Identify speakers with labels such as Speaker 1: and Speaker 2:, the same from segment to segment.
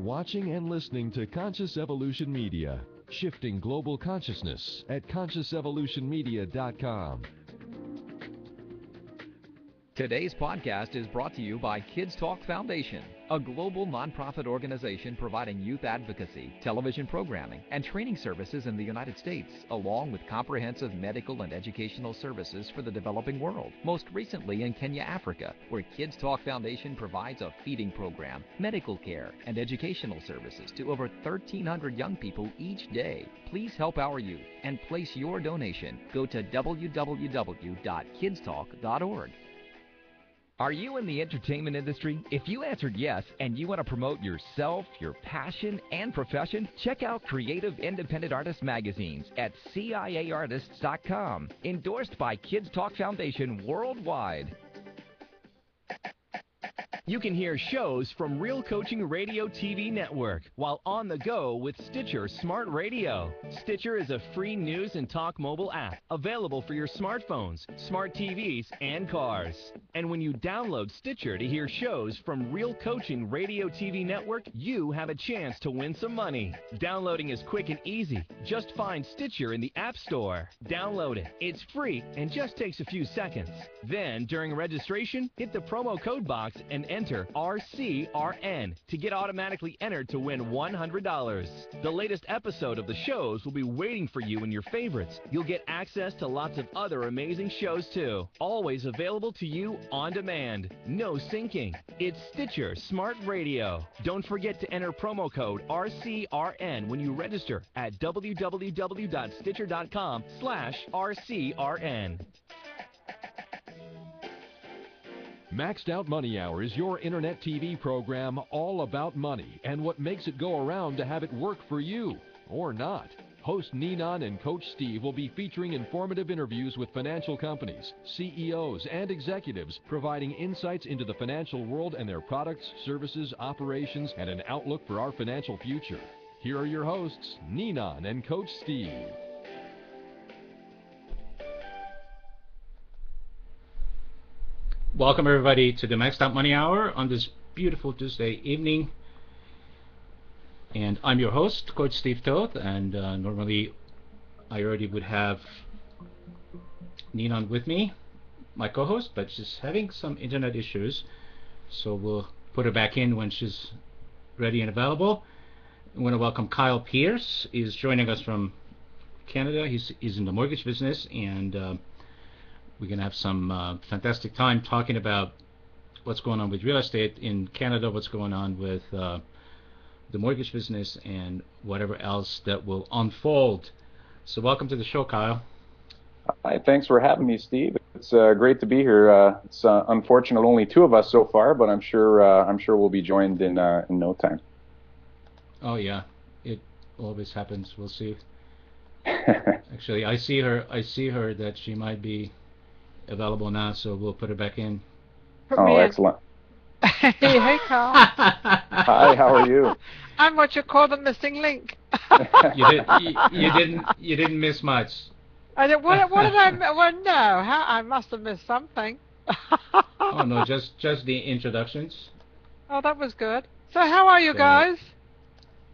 Speaker 1: watching and listening to Conscious Evolution Media, shifting global consciousness at consciousevolutionmedia.com.
Speaker 2: Today's podcast is brought to you by Kids Talk Foundation, a global nonprofit organization providing youth advocacy, television programming, and training services in the United States, along with comprehensive medical and educational services for the developing world, most recently in Kenya, Africa, where Kids Talk Foundation provides a feeding program, medical care, and educational services to over 1,300 young people each day. Please help our youth and place your donation. Go to www.kidstalk.org. Are you in the entertainment industry? If you answered yes and you want to promote yourself, your passion, and profession, check out Creative Independent Artist magazines at CIAartists.com. Endorsed by Kids Talk Foundation worldwide. You can hear shows from Real Coaching Radio TV network while on the go with Stitcher Smart Radio. Stitcher is a free news and talk mobile app available for your smartphones, smart TVs, and cars. And when you download Stitcher to hear shows from Real Coaching Radio TV network, you have a chance to win some money. Downloading is quick and easy. Just find Stitcher in the App Store. Download it. It's free and just takes a few seconds. Then, during registration, hit the promo code box and enter RCRN to get automatically entered to win $100. The latest episode of the shows will be waiting for you in your favorites. You'll get access to lots of other amazing shows too. Always available to you on demand. No syncing. It's Stitcher Smart Radio. Don't forget to enter promo code RCRN when you register at www.stitcher.com/RCRN.
Speaker 1: Maxed Out Money Hour is your internet TV program all about money and what makes it go around to have it work for you, or not. Host Ninon and Coach Steve will be featuring informative interviews with financial companies, CEOs, and executives, providing insights into the financial world and their products, services, operations, and an outlook for our financial future. Here are your hosts, Ninon and Coach Steve.
Speaker 3: Welcome everybody to the Maxed Out Money Hour on this beautiful Tuesday evening. And I'm your host, Coach Steve Toth, and normally I already would have Ninon with me, my co-host, but she's having some internet issues, so we'll put her back in when she's ready and available. I want to welcome Kyle Pierce. He's joining us from Canada. He's in the mortgage business, and we're going to have some fantastic time talking about what's going on with real estate in Canada, what's going on with the mortgage business, and whatever else that will unfold. So welcome to the show, Kyle.
Speaker 4: Hi, thanks for having me, Steve. It's great to be here. It's unfortunate only two of us so far, but I'm sure we'll be joined in no time.
Speaker 3: Oh yeah, it always happens. We'll see. Actually, I see her that she might be available now, so we'll put her back in.
Speaker 4: Excellent.
Speaker 5: Hey, Carl.
Speaker 4: Hi, how are you?
Speaker 5: I'm what you call the missing link.
Speaker 3: You didn't miss much.
Speaker 5: I did, what did I? Well, no. I must have missed something.
Speaker 3: Oh no, just the introductions.
Speaker 5: Oh, that was good. So, how are you guys?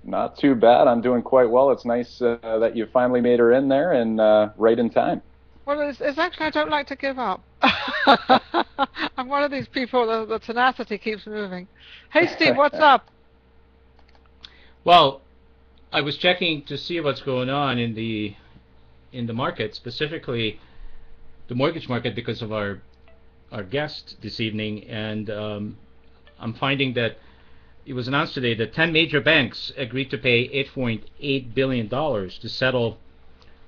Speaker 4: Not too bad. I'm doing quite well. It's nice that you finally made her in there and right in time.
Speaker 5: Well, it's actually, I don't like to give up. I'm one of these people, the tenacity keeps moving. Hey, Steve, what's up?
Speaker 3: Well, I was checking to see what's going on in the market, specifically the mortgage market, because of our guest this evening, and I'm finding that it was announced today that 10 major banks agreed to pay $8.8 billion to settle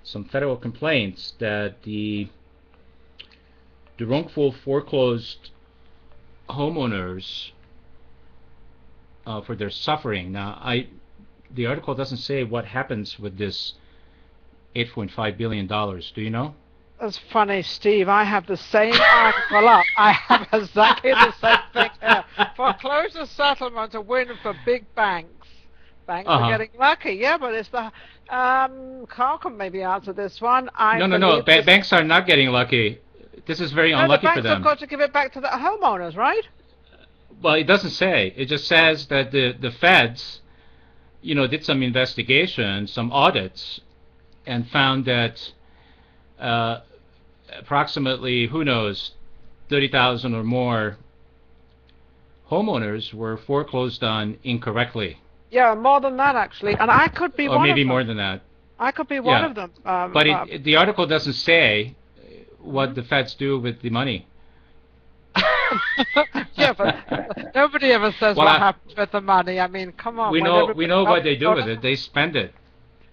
Speaker 3: some federal complaints that the wrongful foreclosed homeowners for their suffering. Now, the article doesn't say what happens with this $8.5 billion. Do you know?
Speaker 5: That's funny, Steve. I have the same article up. I have exactly the same thing here. Foreclosure settlement a win for big banks. Banks are getting lucky. Yeah, but it's the... Carl can maybe answer this one.
Speaker 3: No. Banks are not getting lucky. This is very unlucky for them.
Speaker 5: The banks have got to give it back to the homeowners, right?
Speaker 3: Well, it doesn't say. It just says that the feds did some investigation, some audits, and found that approximately, who knows, 30,000 or more homeowners were foreclosed on incorrectly.
Speaker 5: Yeah, more than that actually, and I could be one of them.
Speaker 3: Or maybe more than that.
Speaker 5: I could be one of them.
Speaker 3: But the article doesn't say what the feds do with the money.
Speaker 5: Yeah, but nobody ever says what happens with the money. I mean, come on.
Speaker 3: We know what they do with it. They spend it.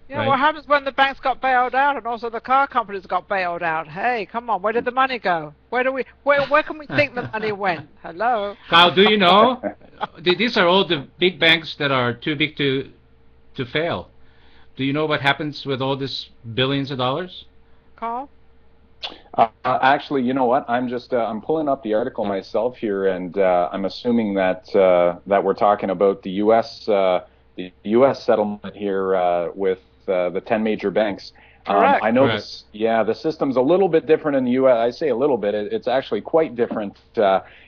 Speaker 5: Yeah,
Speaker 3: right?
Speaker 5: What happens when the banks got bailed out and also the car companies got bailed out? Hey, come on, where did the money go? Where can we think the money went? Hello?
Speaker 3: Kyle, do you know? These are all the big banks that are too big to fail. Do you know what happens with all this billions of dollars?
Speaker 5: Carl?
Speaker 4: Actually, you know what? I'm pulling up the article myself here, and I'm assuming that we're talking about the U.S. settlement here with the 10 major banks.
Speaker 5: Correct.
Speaker 4: I know the system's a little bit different in the U.S. I say a little bit. It's actually quite different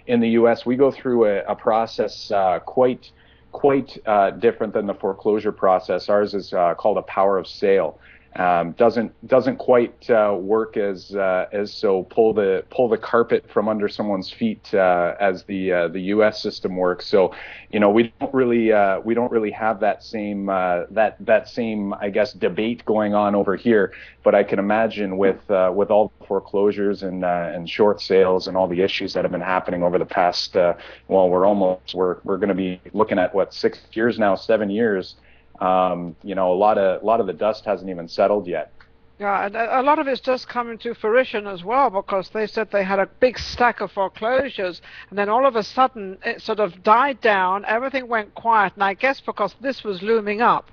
Speaker 4: in the U.S. We go through a process quite different than the foreclosure process. Ours is called a power of sale. Doesn't quite work as so pull the carpet from under someone's feet as the U.S. system works. So, we don't really have that same I guess debate going on over here. But I can imagine with all the foreclosures and short sales and all the issues that have been happening over the past we're going to be looking at 6 years now, 7 years. A lot of the dust hasn't even settled yet.
Speaker 5: Yeah, and a lot of it's just coming to fruition as well, because they said they had a big stack of foreclosures, and then all of a sudden it sort of died down, everything went quiet, and I guess because this was looming up,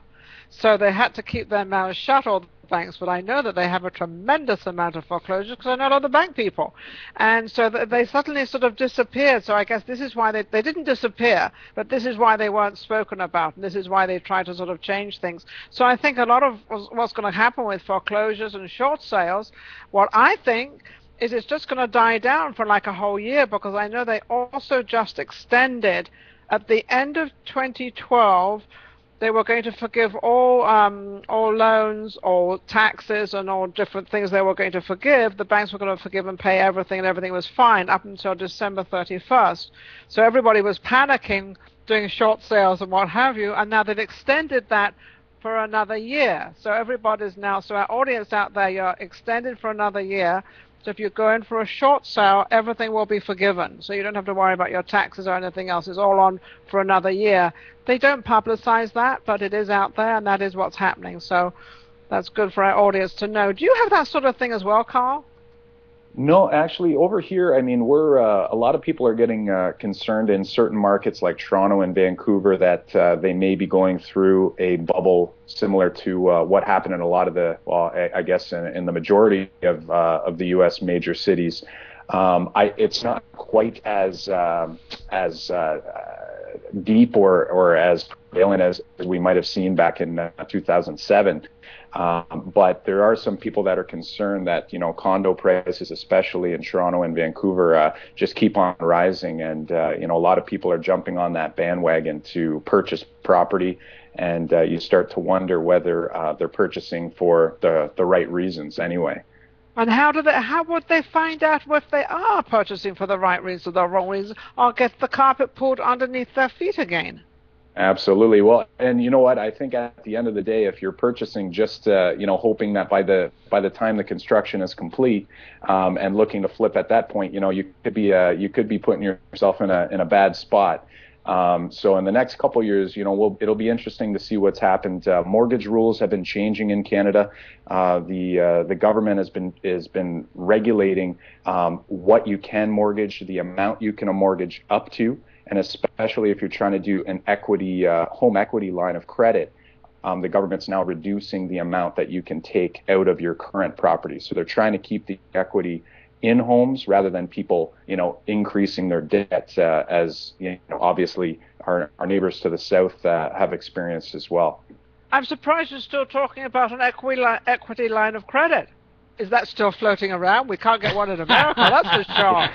Speaker 5: so they had to keep their mouths shut, all the banks. But I know that they have a tremendous amount of foreclosures because I know a lot of the bank people, and so they suddenly sort of disappeared. So I guess this is why they didn't disappear, but this is why they weren't spoken about, and this is why they tried to sort of change things. So I think a lot of what's going to happen with foreclosures and short sales, what I think is it's just going to die down for like a whole year, because I know they also just extended at the end of 2012. They were going to forgive all loans, all taxes, and all different things they were going to forgive. The banks were going to forgive and pay everything, and everything was fine up until December 31st. So everybody was panicking, doing short sales and what have you, and now they've extended that for another year. So everybody's now, so our audience out there, you're extended for another year. So if you go in for a short sale, everything will be forgiven. So you don't have to worry about your taxes or anything else. It's all on for another year. They don't publicize that, but it is out there, and that is what's happening. So that's good for our audience to know. Do you have that sort of thing as well, Carl?
Speaker 4: No, actually, over here, I mean, we're a lot of people are getting concerned in certain markets like Toronto and Vancouver that they may be going through a bubble similar to what happened in a lot of the, I guess, in the majority of the U.S. major cities. It's not quite as deep or as prevalent as we might have seen back in 2007. But there are some people that are concerned that, condo prices, especially in Toronto and Vancouver, just keep on rising. And, a lot of people are jumping on that bandwagon to purchase property. And you start to wonder whether they're purchasing for the right reasons anyway.
Speaker 5: And how would they find out if they are purchasing for the right reasons or the wrong reasons, or get the carpet pulled underneath their feet again?
Speaker 4: Absolutely. Well, and you know what? I think at the end of the day, if you're purchasing just, hoping that by the time the construction is complete, and looking to flip at that point, you could be putting yourself in a bad spot. So in the next couple of years, it'll be interesting to see what's happened. Mortgage rules have been changing in Canada. The government has been regulating what you can mortgage, the amount you can mortgage up to. And especially if you're trying to do an home equity line of credit, the government's now reducing the amount that you can take out of your current property. So they're trying to keep the equity in homes rather than people, increasing their debt, as obviously our neighbors to the south have experienced as well.
Speaker 5: I'm surprised you're still talking about an equity line of credit. is that still floating around? We can't get one in America, that's for sure.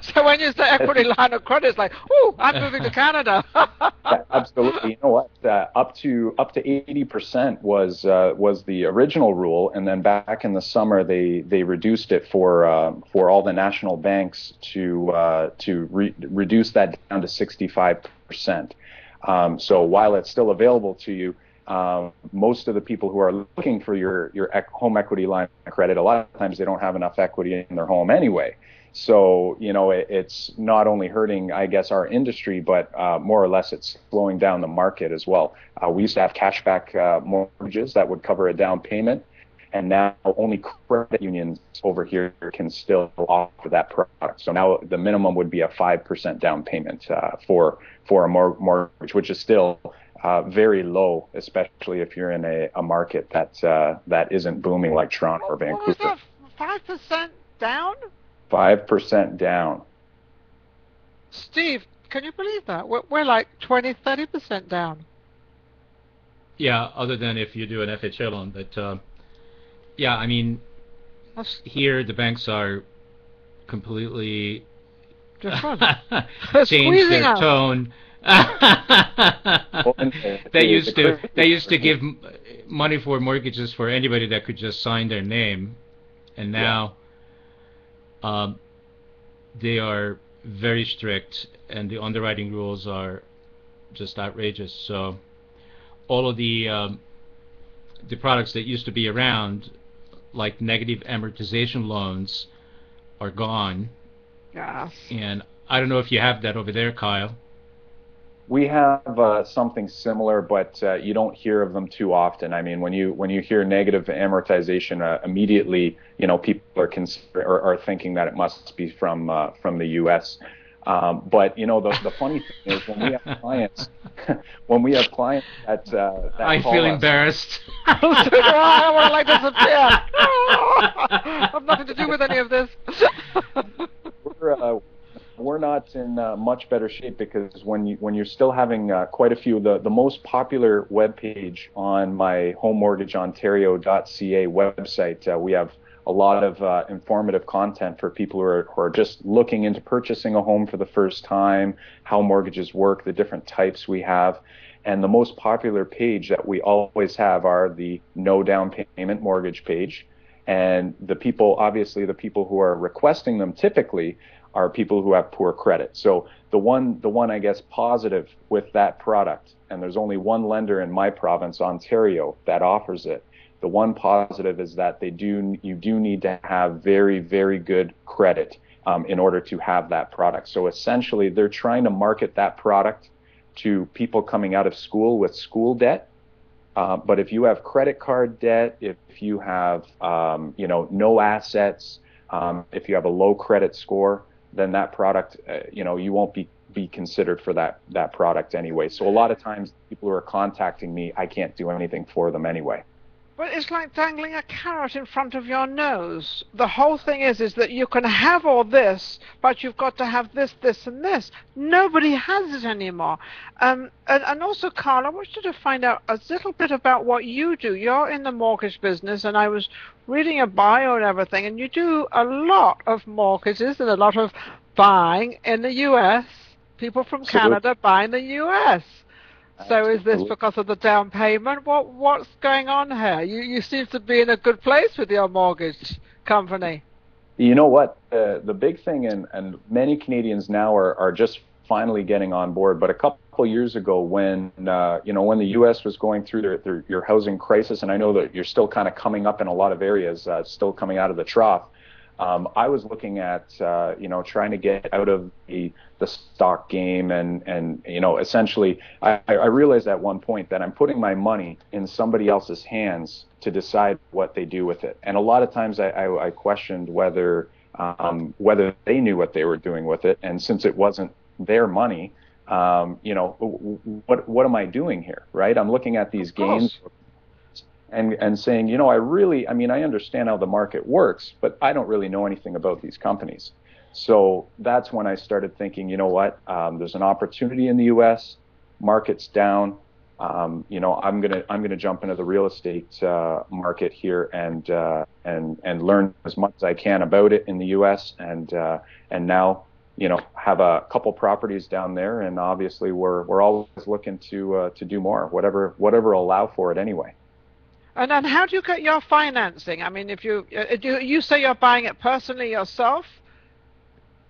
Speaker 5: So when you say equity line of credit, it's like, ooh, I'm moving to Canada.
Speaker 4: Yeah, absolutely. You know what? Up to 80% was the original rule, and then back in the summer they reduced it for all the national banks to reduce that down to 65%. So while it's still available to you, most of the people who are looking for your home equity line of credit, a lot of times they don't have enough equity in their home anyway. So, it's not only hurting, I guess, our industry, but more or less it's slowing down the market as well. We used to have cashback mortgages that would cover a down payment, and now only credit unions over here can still offer that product. So now the minimum would be a 5% down payment for a mortgage, which is still very low, especially if you're in a market that isn't booming like Toronto or Vancouver.
Speaker 5: What was that, 5% down?
Speaker 4: 5% down.
Speaker 5: Steve, can you believe that? We're like 20, 30% down.
Speaker 3: Yeah, other than if you do an FHA loan. But, yeah, I mean, here the banks are completely changed their tone. They used to give money for mortgages for anybody that could just sign their name, and now they are very strict, and the underwriting rules are just outrageous. So all of the products that used to be around, like negative amortization loans, are gone.
Speaker 5: Yes. And
Speaker 3: I don't know if you have that over there, Kyle.
Speaker 4: We have something similar, but you don't hear of them too often. I mean, when you hear negative amortization, immediately, people are thinking that it must be from the U.S. But the funny thing is when we have clients, that
Speaker 3: I feel embarrassed.
Speaker 5: I want to disappear. I have nothing to do with any of this.
Speaker 4: We're not in much better shape, because when you're still having quite a few, the most popular webpage on my homemortgageontario.ca website, we have a lot of informative content for people who are just looking into purchasing a home for the first time, how mortgages work, the different types we have. And the most popular page that we always have are the no down payment mortgage page. And the people who are requesting them typically are people who have poor credit. So the one I guess positive with that product, and there's only one lender in my province, Ontario, that offers it. The one positive is that you do need to have very, very good credit in order to have that product. So essentially, they're trying to market that product to people coming out of school with school debt. But if you have credit card debt, if you have no assets, if you have a low credit score, then that product, you won't be considered for that product anyway. So a lot of times people who are contacting me, I can't do anything for them anyway.
Speaker 5: But it's like dangling a carrot in front of your nose. The whole thing is that you can have all this, but you've got to have this, this, and this. Nobody has it anymore. And also, Carl, I wanted to find out a little bit about what you do. You're in the mortgage business, and I was reading a bio and everything, and you do a lot of mortgages and a lot of buying in the U.S., people from Canada buying the U.S., So is this because of the down payment? What's going on here? You seem to be in a good place with your mortgage company.
Speaker 4: You know what? The big thing, and many Canadians now are just finally getting on board. But a couple years ago, when the U.S. was going through their housing crisis, and I know that you're still kind of coming up in a lot of areas, still coming out of the trough. I was looking at trying to get out of the stock game, and essentially I realized at one point that I'm putting my money in somebody else's hands to decide what they do with it. And a lot of times I questioned whether they knew what they were doing with it, and since it wasn't their money, what am I doing here, right? I'm looking at these games and saying, I understand how the market works, but I don't really know anything about these companies. So that's when I started thinking, there's an opportunity in the U.S., market's down. I'm gonna jump into the real estate market here and and learn as much as I can about it in the U.S. and now have a couple properties down there, and obviously we're always looking to do more, whatever will allow for it anyway.
Speaker 5: And then how do you get your financing? I mean, if you say you're buying it personally yourself?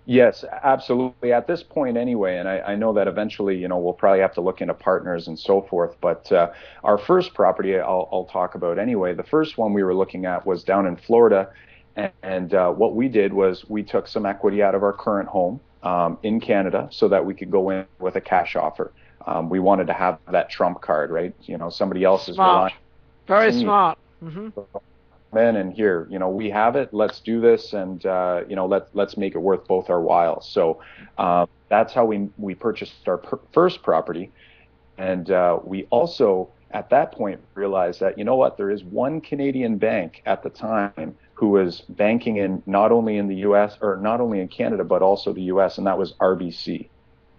Speaker 4: Yes, absolutely. At this point anyway, and I know that eventually, we'll probably have to look into partners and so forth, but our first property I'll talk about anyway. The first one we were looking at was down in Florida, and what we did was we took some equity out of our current home in Canada so that we could go in with a cash offer. We wanted to have that trump card, right? Somebody else is relying.
Speaker 5: Very smart. Mm-hmm.
Speaker 4: And here, we have it. Let's do this, and let's make it worth both our while. So that's how we purchased our first property, and we also at that point realized that there is one Canadian bank at the time who was banking in not only in the U.S. or not only in Canada but also the U.S. and that was RBC,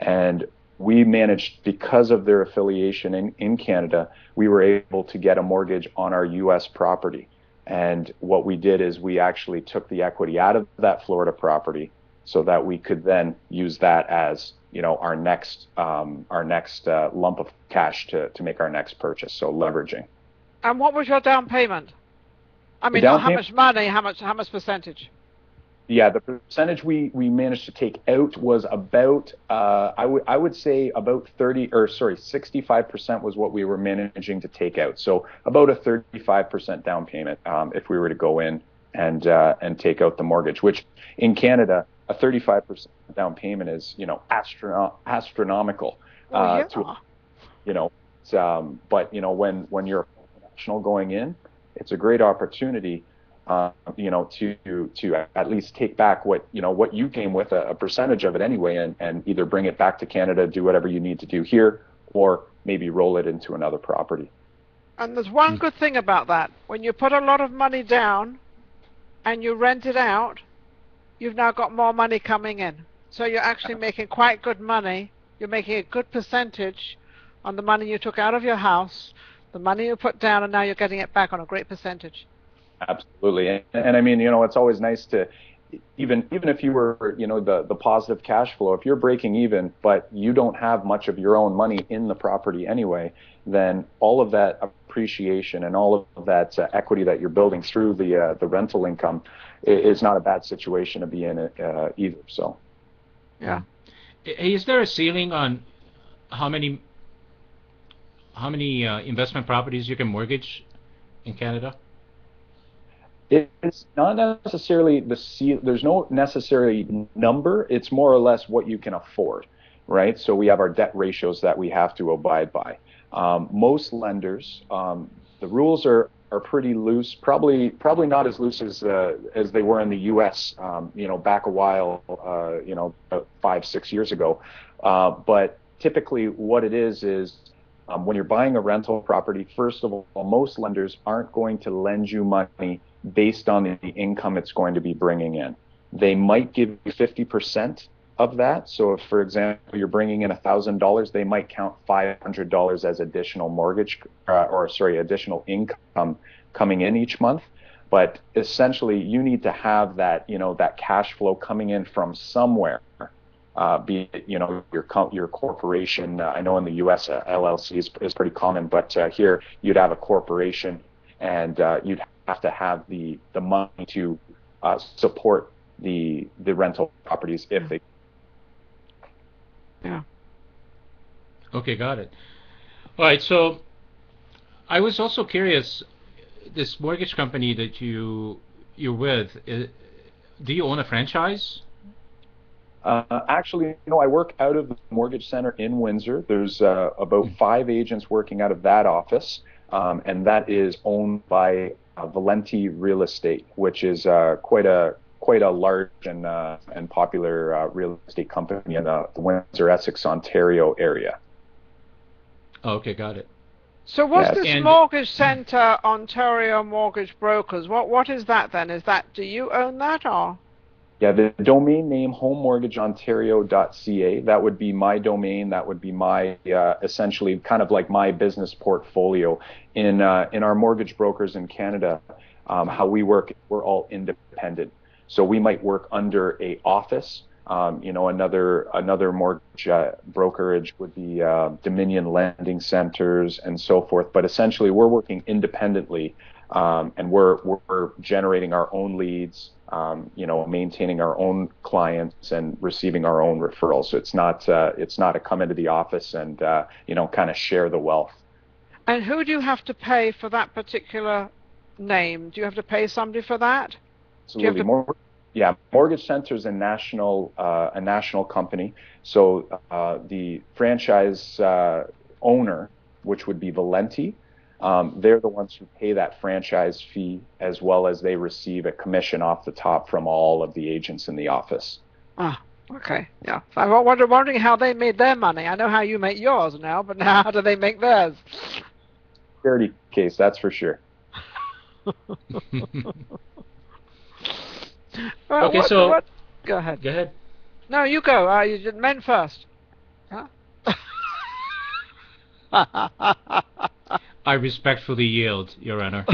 Speaker 4: and we managed, because of their affiliation in Canada, we were able to get a mortgage on our U.S. property. And what we did is we actually took the equity out of that Florida property so that we could then use that as, our next lump of cash to make our next purchase. So leveraging.
Speaker 5: And what was your down payment? I mean, not how much money, how much percentage?
Speaker 4: Yeah, the percentage we managed to take out was about I would say about 65% was what we were managing to take out. So about a 35% down payment if we were to go in and take out the mortgage, which in Canada a 35% down payment is astronomical.
Speaker 5: Yeah.
Speaker 4: But when you're a professional going in, it's a great opportunity. To at least take back what you came with, a percentage of it anyway, and either bring it back to Canada, do whatever you need to do here, or maybe roll it into another property.
Speaker 5: And there's one good thing about that. When you put a lot of money down and you rent it out, you've now got more money coming in. So you're actually making quite good money. You're making a good percentage on the money you took out of your house, the money you put down, and now you're getting it back on a great percentage.
Speaker 4: Absolutely. And I mean, it's always nice to, even if you were, the positive cash flow, if you're breaking even, but you don't have much of your own money in the property anyway, then all of that appreciation and all of that equity that you're building through the rental income is not a bad situation to be in either. So,
Speaker 5: yeah.
Speaker 3: Is there a ceiling on how many investment properties you can mortgage in Canada?
Speaker 4: It's not necessarily there's no necessarily number. It's more or less what you can afford, right? So we have our debt ratios that we have to abide by. Most lenders, the rules are pretty loose. Probably not as loose as they were in the U.S. Back a while, about 5-6 years ago. But typically, what it is when you're buying a rental property, first of all, most lenders aren't going to lend you money based on the income it's going to be bringing in. They might give you 50% of that. So if, for example, you're bringing in $1,000, they might count $500 as additional additional income coming in each month. But essentially, you need to have that, that cash flow coming in from somewhere. Be it, your corporation. I know in the U.S. LLC is pretty common, but here you'd have a corporation, and you'd have to have the money to support the rental properties if they.
Speaker 5: Yeah.
Speaker 3: Okay, got it. All right, so I was also curious. This mortgage company that you're with, do you own a franchise?
Speaker 4: Actually, I work out of the mortgage center in Windsor. There's about 5 agents working out of that office, and that is owned by Valenti Real Estate, which is quite a large and popular real estate company in the Windsor, Essex, Ontario area.
Speaker 3: Okay, got it.
Speaker 5: So what's this Mortgage Center Ontario Mortgage Brokers? What is that then? Do you own that or?
Speaker 4: Yeah, the domain name homemortgageontario.ca, that would be my domain. That would be my essentially kind of like my business portfolio. In our mortgage brokers in Canada, How we work, we're all independent. So we might work under a office. Another mortgage brokerage would be Dominion Lending Centers and so forth. But essentially, we're working independently, and we're generating our own leads, maintaining our own clients and receiving our own referrals. So it's not a come into the office and kind of share the wealth.
Speaker 5: And who do you have to pay for that particular name? Do you have to pay somebody for that?
Speaker 4: Absolutely. Mortgage Center is a national company. So the franchise owner, which would be Valenti, they're the ones who pay that franchise fee, as well as they receive a commission off the top from all of the agents in the office.
Speaker 5: Ah, okay, yeah. So I'm wondering how they made their money. I know how you make yours now, but how do they make theirs?
Speaker 4: Charity case, that's for sure.
Speaker 3: Okay,
Speaker 5: Go ahead.
Speaker 3: Go ahead.
Speaker 5: No, you go. You did men first. Huh?
Speaker 3: I respectfully yield, Your Honor.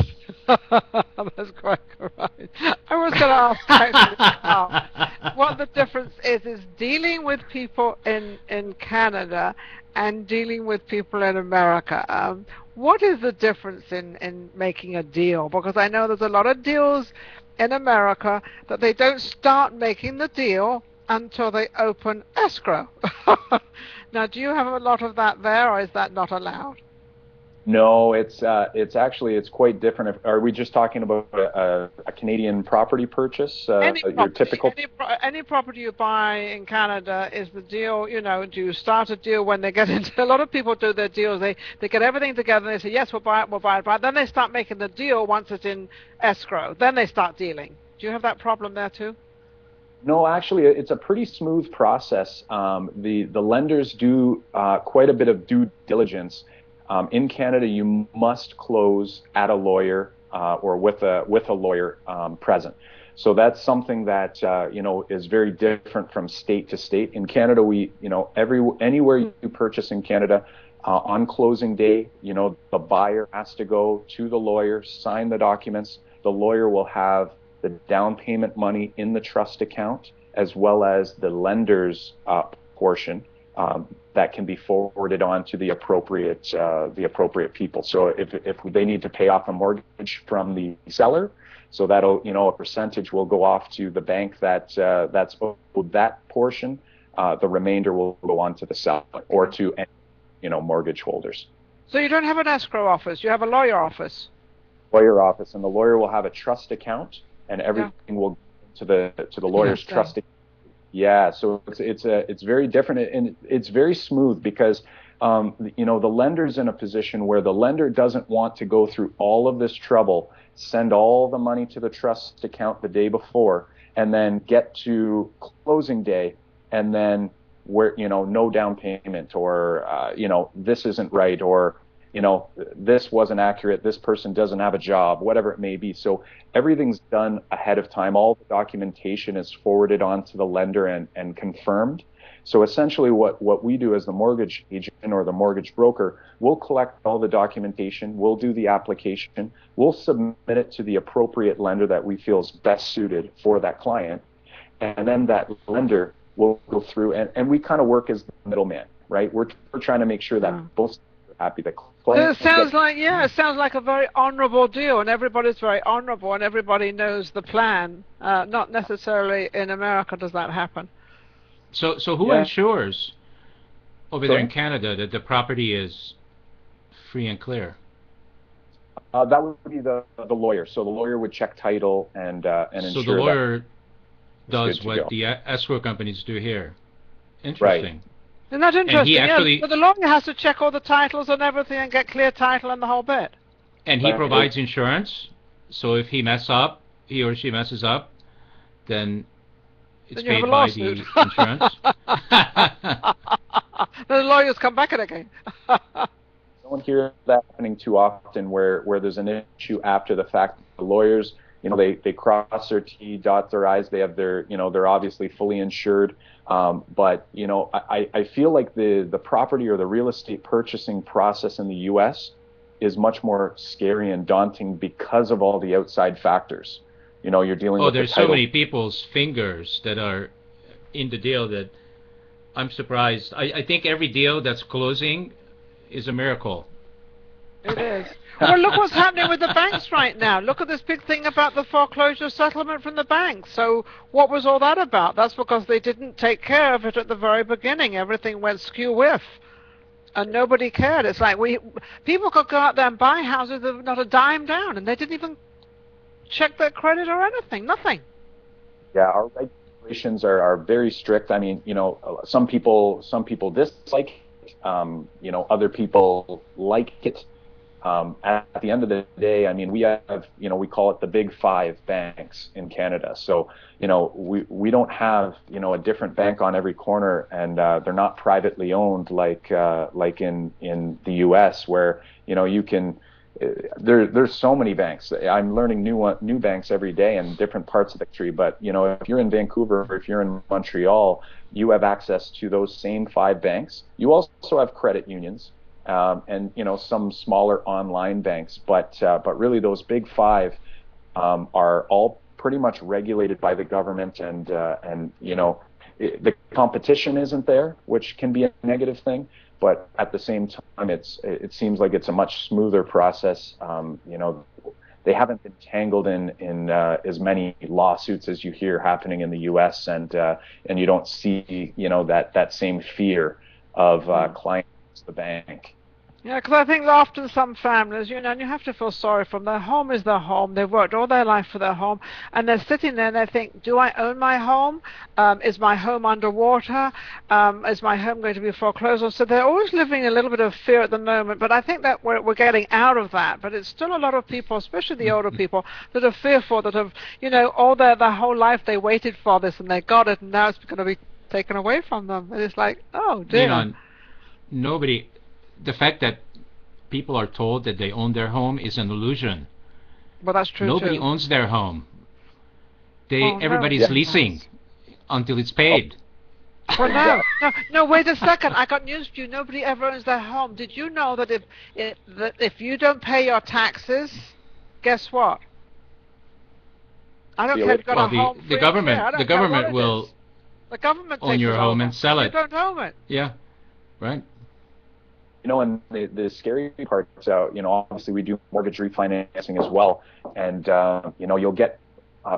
Speaker 5: That's quite right. I was going to ask actually what the difference is dealing with people in Canada and dealing with people in America. What is the difference in making a deal? Because I know there's a lot of deals in America that they don't start making the deal until they open escrow. Now, do you have a lot of that there, or is that not allowed?
Speaker 4: No, it's quite different. Are we just talking about a Canadian property purchase?
Speaker 5: Any property you buy in Canada, is the deal, do you start a deal when they get into, a lot of people do their deals, they get everything together and they say, yes, we'll buy it. Then they start making the deal once it's in escrow. Then they start dealing. Do you have that problem there too?
Speaker 4: No, actually, it's a pretty smooth process. The lenders do quite a bit of due diligence. In Canada, you must close at a lawyer or with a lawyer present. So that's something that is very different from state to state. In Canada, anywhere you purchase in Canada, on closing day, the buyer has to go to the lawyer, sign the documents. The lawyer will have the down payment money in the trust account, as well as the lender's portion. That can be forwarded on to the appropriate people. So if they need to pay off a mortgage from the seller, so that'll a percentage will go off to the bank that's owed that portion. The remainder will go on to the seller or to mortgage holders.
Speaker 5: So you don't have an escrow office; you have a lawyer office.
Speaker 4: Lawyer office, and the lawyer will have a trust account, and everything will go to the lawyer's trust account. Yeah, so it's very different, and it's very smooth because the lender's in a position where the lender doesn't want to go through all of this trouble, send all the money to the trust account the day before, and then get to closing day, and then where no down payment, or this isn't right, or this wasn't accurate, this person doesn't have a job, whatever it may be. So everything's done ahead of time. All the documentation is forwarded on to the lender and confirmed. So essentially what we do as the mortgage agent or the mortgage broker, we'll collect all the documentation, we'll do the application, we'll submit it to the appropriate lender that we feel is best suited for that client. And then that lender will go through, and we kind of work as the middleman, right? We're trying to make sure that both are happy.
Speaker 5: It sounds like a very honourable deal, and everybody's very honourable, and everybody knows the plan. Not necessarily in America does that happen.
Speaker 3: So who ensures over there in Canada that the property is free and clear?
Speaker 4: That would be the lawyer. So the lawyer would check title and ensure.
Speaker 3: So the lawyer does what the escrow companies do here. Interesting.
Speaker 4: Right.
Speaker 5: Isn't that interesting?
Speaker 3: And
Speaker 5: but the lawyer has to check all the titles and everything and get clear title and the whole bit.
Speaker 3: And he provides insurance. So if he or she messes up, then it's paid by the insurance.
Speaker 5: The lawyers come back again.
Speaker 4: Don't hear that happening too often, where there's an issue after the fact. The lawyers, they cross their T, dot their I's. They have their, they're obviously fully insured. But I feel like the property or the real estate purchasing process in the U.S. is much more scary and daunting because of all the outside factors. You know, you're dealing with
Speaker 3: there's so many people's fingers that are in the deal that I'm surprised. I think every deal that's closing is a miracle.
Speaker 5: It is. Well, look what's happening with the banks right now. Look at this big thing about the foreclosure settlement from the banks. So what was all that about? That's because they didn't take care of it at the very beginning. Everything went skew-whiff, and nobody cared. It's like people could go out there and buy houses that were not a dime down, and they didn't even check their credit or anything. Nothing.
Speaker 4: Yeah, our regulations are very strict. I mean, you know, some people dislike it. You know, other people like it. At the end of the day, I mean, we have, you know, we call it the big five banks in Canada. So, you know, we don't have, you know, a different bank on every corner, and they're not privately owned like in the U.S. where, you know, you can. There's so many banks. I'm learning new banks every day in different parts of the country. But, you know, if you're in Vancouver or if you're in Montreal, you have access to those same five banks. You also have credit unions. And, you know, some smaller online banks, but really those big five are all pretty much regulated by the government, and you know, the competition isn't there, which can be a negative thing, but at the same time, it seems like it's a much smoother process. You know, they haven't been tangled in as many lawsuits as you hear happening in the U.S., and you don't see, you know, that same fear of clients to the bank.
Speaker 5: Yeah, because I think often some families, you know, and you have to feel sorry for them. Their home is their home. They've worked all their life for their home, and they're sitting there and they think, do I own my home? Is my home underwater? Is my home going to be foreclosed? So they're always living a little bit of fear at the moment, but I think that we're getting out of that. But it's still a lot of people, especially the older people, that are fearful, that have, you know, all their whole life they waited for this and they got it, and now it's going to be taken away from them. And it's like, oh, dear.
Speaker 3: You know, nobody... The fact that people are told that they own their home is an illusion.
Speaker 5: Well, that's true.
Speaker 3: Nobody
Speaker 5: too.
Speaker 3: owns their home. Everybody's leasing until it's paid.
Speaker 5: Well, no. Wait a second. I got news for you. Nobody ever owns their home. Did you know that if you don't pay your taxes, guess what? I don't care if you've got a home.
Speaker 3: The government will own your home and sell it.
Speaker 5: You don't own it.
Speaker 3: Yeah, right.
Speaker 4: You know, and the scary part is, you know, obviously we do mortgage refinancing as well, and you know, you'll get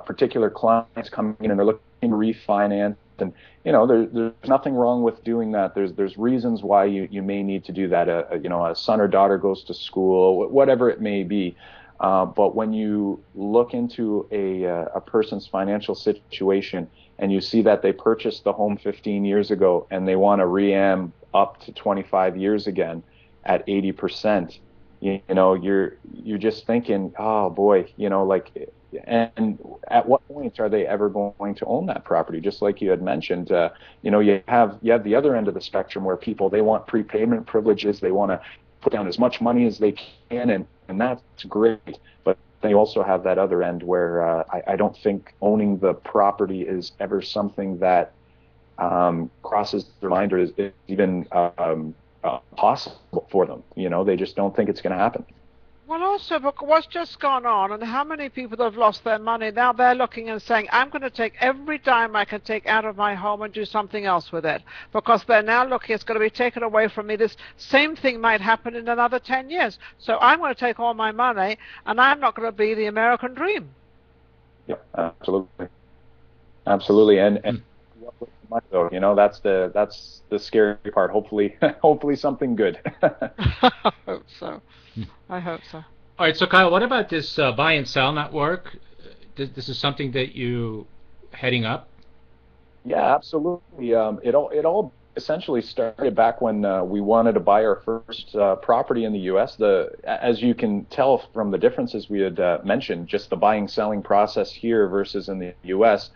Speaker 4: particular clients coming in and they're looking to refinance, and you know, there's nothing wrong with doing that. There's reasons why you may need to do that. You know, a son or daughter goes to school, whatever it may be. But when you look into a person's financial situation and you see that they purchased the home 15 years ago and they want to re-am up to 25 years again at 80%, you know, you're just thinking, oh boy, you know, like, and at what point are they ever going to own that property? Just like you had mentioned, you know, you have the other end of the spectrum where people, they want prepayment privileges, they want to put down as much money as they can, and that's great. But they also have that other end where I don't think owning the property is ever something that crosses their mind or is even possible for them. You know, they just don't think it's going to happen.
Speaker 5: Well, also, but what's just gone on, and how many people have lost their money, now they're looking and saying, I'm going to take every dime I can take out of my home and do something else with it, because they're now looking, it's going to be taken away from me. This same thing might happen in another 10 years. So I'm going to take all my money, and I'm not going to be the American dream.
Speaker 4: Yeah, absolutely. And though, you know, that's the scary part. Hopefully something good.
Speaker 5: I hope so. I hope so.
Speaker 3: All right, so Kyle, what about this buy and sell network? This is something that you heading up?
Speaker 4: Yeah, absolutely. It all essentially started back when we wanted to buy our first property in the U.S. As you can tell from the differences we had mentioned, just the buying selling process here versus in the U.S.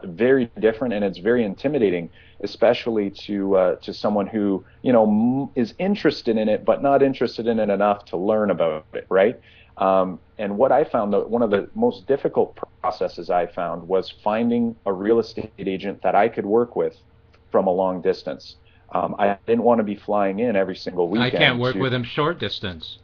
Speaker 4: Very different, and it's very intimidating, especially to someone who, you know, is interested in it but not interested in it enough to learn about it, right? And what I found, one of the most difficult processes I found was finding a real estate agent that I could work with from a long distance. I didn't want to be flying in every single weekend.
Speaker 3: I can't work with him short distance.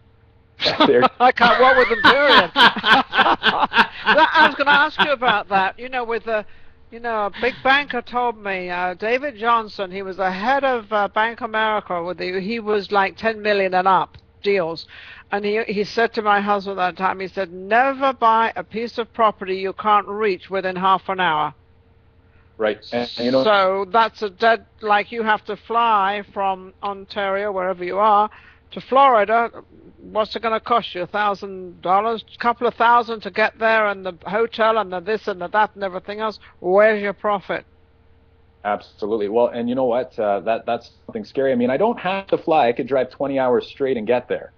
Speaker 5: I can't. What with them doing? I was going to ask you about that. You know, with a big banker told me, David Johnson. He was the head of Bank America. He was like 10 million and up deals, and he said to my husband at that time, he said, never buy a piece of property you can't reach within half an hour.
Speaker 4: Right. And,
Speaker 5: so that's a dead, like you have to fly from Ontario, wherever you are, to Florida. What's it going to cost you? $1,000, couple of thousand to get there, and the hotel and the this and the that and everything else. Where's your profit?
Speaker 4: Absolutely. Well, and you know what? That's something scary. I mean, I don't have to fly. I could drive 20 hours straight and get there.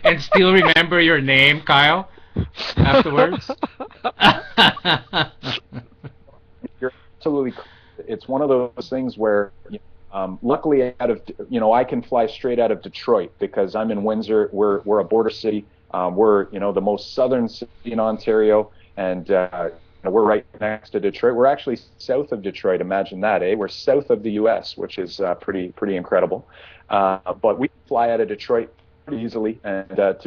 Speaker 3: And still remember your name, Kyle, afterwards?
Speaker 4: You're absolutely correct. It's one of those things where, luckily, I can fly straight out of Detroit because I'm in Windsor. We're a border city. We're the most southern city in Ontario, and we're right next to Detroit. We're actually south of Detroit. Imagine that, eh? We're south of the U.S., which is pretty incredible. But we can fly out of Detroit pretty easily, and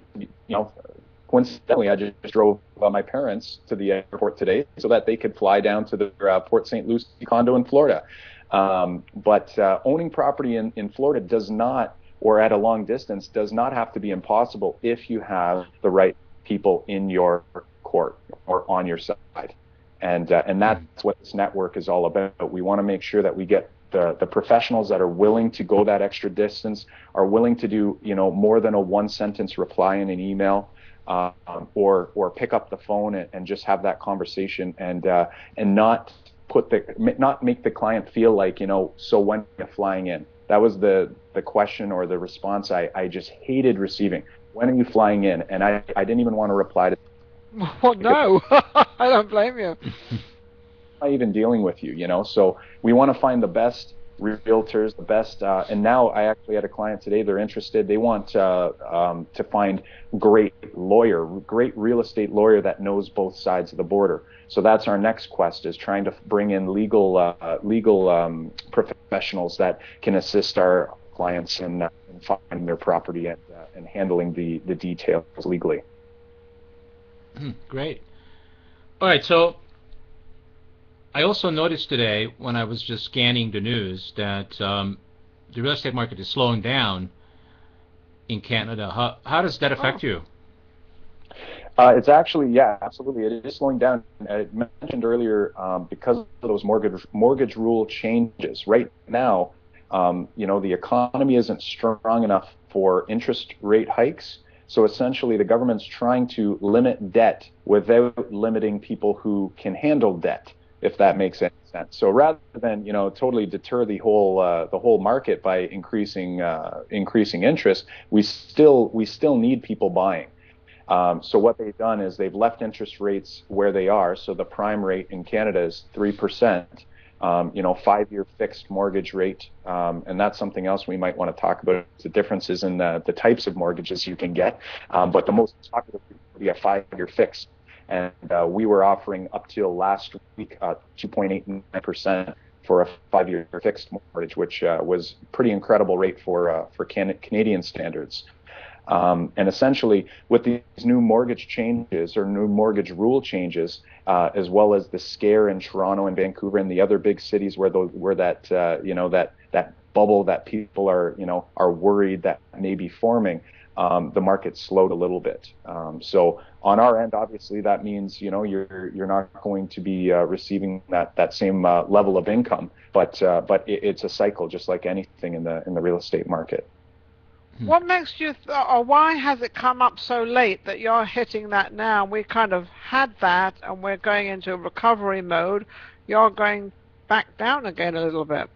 Speaker 4: coincidentally, I just drove my parents to the airport today so that they could fly down to the Port St. Lucie condo in Florida. But owning property in Florida does not, or at a long distance, does not have to be impossible if you have the right people in your court or on your side. And that's what this network is all about. We want to make sure that we get the professionals that are willing to go that extra distance, are willing to do more than a one-sentence reply in an email, or pick up the phone and just have that conversation, and not make the client feel like, so when you're flying in. That was the question or the response I just hated receiving. When are you flying in? And I didn't even want to reply to.
Speaker 5: Well, no, I don't blame you.
Speaker 4: Not even dealing with you, So we want to find the best realtors, the best. And now I actually had a client today. They're interested. They want to find great real estate lawyer that knows both sides of the border. So that's our next quest, is trying to bring in legal professionals that can assist our clients in finding their property and handling the details legally.
Speaker 3: Great. All right, so I also noticed today when I was just scanning the news that the real estate market is slowing down in Canada. How does that affect you?
Speaker 4: It's actually, yeah, absolutely. It is slowing down. I mentioned earlier, because of those mortgage rule changes. Right now, the economy isn't strong enough for interest rate hikes. So essentially, the government's trying to limit debt without limiting people who can handle debt, if that makes any sense. So rather than totally deter the whole market by increasing interest, we still need people buying. So what they've done is they've left interest rates where they are. So the prime rate in Canada is 3%. 5-year fixed mortgage rate, and that's something else we might want to talk about, the differences in the types of mortgages you can get. But the most popular would be a 5-year fixed, and we were offering up till last week 2.89% for a 5-year fixed mortgage, which was pretty incredible rate for Canadian standards. And essentially, with these new mortgage changes or new mortgage rule changes, as well as the scare in Toronto and Vancouver and the other big cities where that bubble that people are worried that may be forming, the market slowed a little bit. So on our end, obviously, that means you're not going to be receiving that same level of income, but it's a cycle, just like anything in the real estate market.
Speaker 5: What makes you, or why has it come up so late that you're hitting that now? We kind of had that, and we're going into recovery mode. You're going back down again a little bit.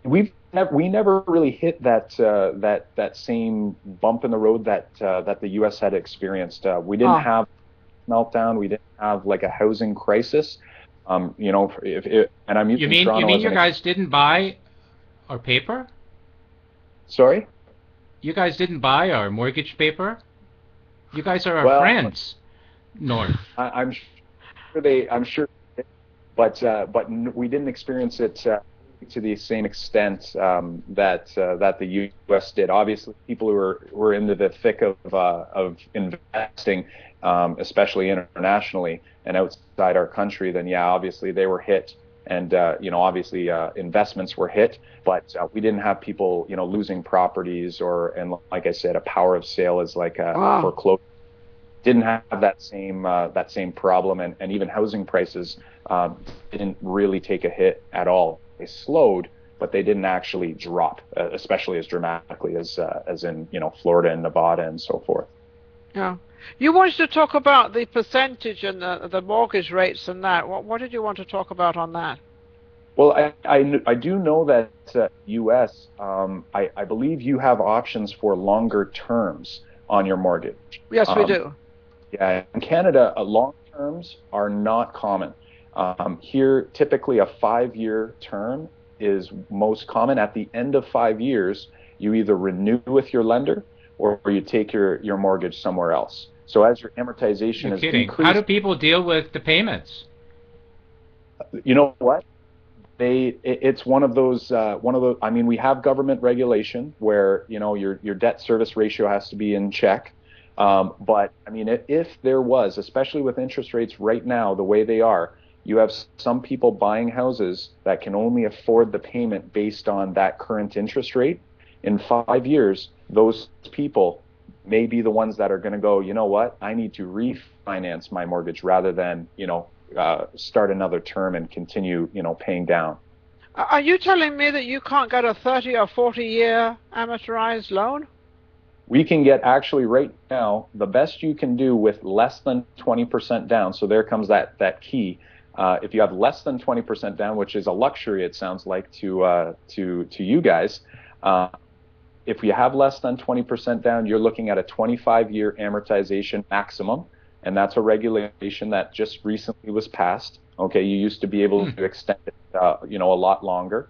Speaker 4: We never really hit that same bump in the road that the U.S. had experienced. We didn't have meltdown. We didn't have like a housing crisis. And I'm using Toronto.
Speaker 3: You mean you guys didn't buy our paper?
Speaker 4: Sorry?
Speaker 3: You guys didn't buy our mortgage paper? You guys are our friends, North.
Speaker 4: I'm sure, but we didn't experience it to the same extent that the U.S. did. Obviously, people who were into the thick of investing, especially internationally and outside our country, then yeah, obviously they were hit. And, obviously investments were hit, but we didn't have people, losing properties and like I said, a power of sale is like a foreclosure. Didn't have that same problem, and even housing prices didn't really take a hit at all. They slowed, but they didn't actually drop, especially as dramatically as in, Florida and Nevada and so forth.
Speaker 5: Yeah. You wanted to talk about the percentage and the mortgage rates and that. What did you want to talk about on that?
Speaker 4: Well, I do know that U.S., I believe you have options for longer terms on your mortgage.
Speaker 5: Yes, we do.
Speaker 4: Yeah, in Canada, long terms are not common. Here, typically a 5-year term is most common. At the end of 5 years, you either renew with your lender or you take your mortgage somewhere else. So as your amortization is increasing,
Speaker 3: how do people deal with the payments?
Speaker 4: You know what? It's one of those. I mean, we have government regulation where your debt service ratio has to be in check. But I mean, if there was, especially with interest rates right now the way they are, you have some people buying houses that can only afford the payment based on that current interest rate. In 5 years, those people may be the ones that are going to go, you know what, I need to refinance my mortgage rather than, start another term and continue, paying down.
Speaker 5: Are you telling me that you can't get a 30 or 40-year amortized loan?
Speaker 4: We can get, actually right now, the best you can do with less than 20% down. So there comes that key. If you have less than 20% down, which is a luxury, it sounds like to you guys, if you have less than 20% down, you're looking at a 25-year amortization maximum, and that's a regulation that just recently was passed. Okay, you used to be able to extend it, a lot longer.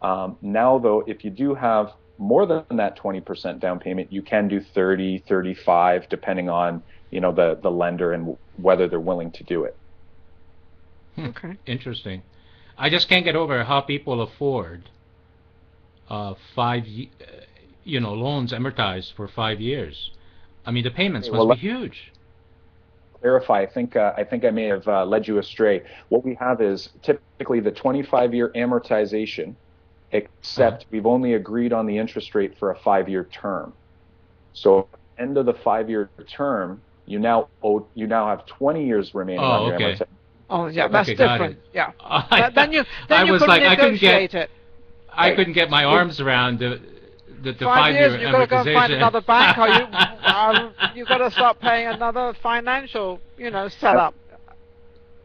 Speaker 4: Now, though, if you do have more than that 20% down payment, you can do 30, 35, depending on, the lender and whether they're willing to do it.
Speaker 5: Okay.
Speaker 3: Interesting. I just can't get over how people afford 5 loans amortized for 5 years. I mean, the payments must be huge.
Speaker 4: Clarify. I think I may have led you astray. What we have is typically the 25-year amortization, except we've only agreed on the interest rate for a 5-year term. So at the end of the 5-year term, you now have 20 years remaining on your amortization.
Speaker 5: Oh yeah, that's different. Yeah. Then you negotiate it.
Speaker 3: I couldn't get my arms around the
Speaker 5: 5 years.
Speaker 3: You've
Speaker 5: got to go and find another bank, or you've got to start paying another financial, setup.